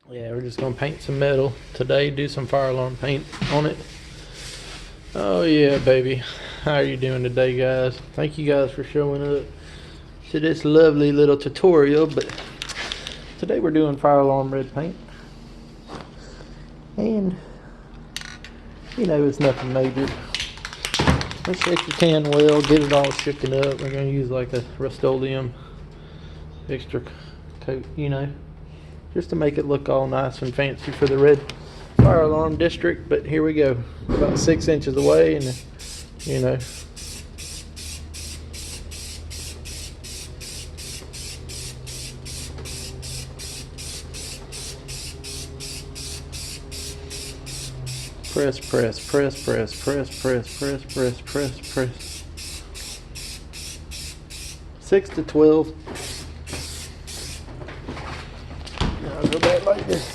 Yeah, we're just gonna paint some metal today, do some fire alarm paint on it. Oh yeah, baby. How are you doing today, guys? Thank you guys for showing up to this lovely little tutorial, but today we're doing fire alarm red paint. And, you know, it's nothing major. Let's shake the can well, get it all shooken up. We're gonna use like a Rust-Oleum extra coat, you know, just to make it look all nice and fancy for the red fire alarm district. But here we go, about 6 inches away, and you know, press, press, press, press, press, press, press, press, press, press. 6 to 12. Now I'll go back like this.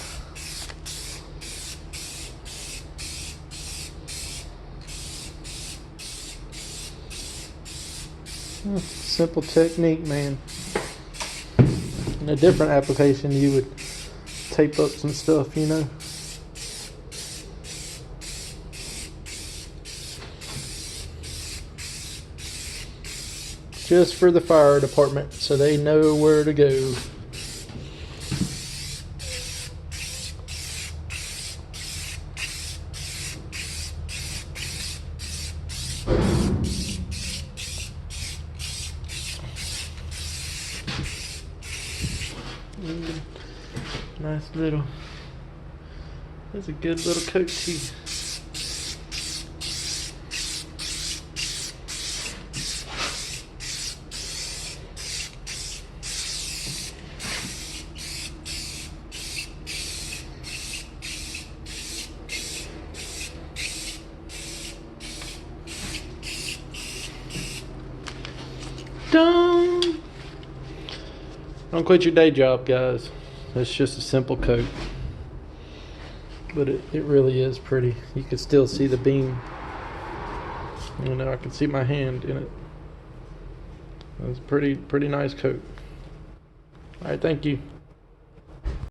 Simple technique, man. In a different application, you would tape up some stuff, you know. Just for the fire department, so they know where to go. Nice little, that's a good little coat too. Don't quit your day job, guys. It's just a simple coat, but it really is pretty. You can still see the beam. You know, I can see my hand in it. It's pretty nice coat. All right, thank you.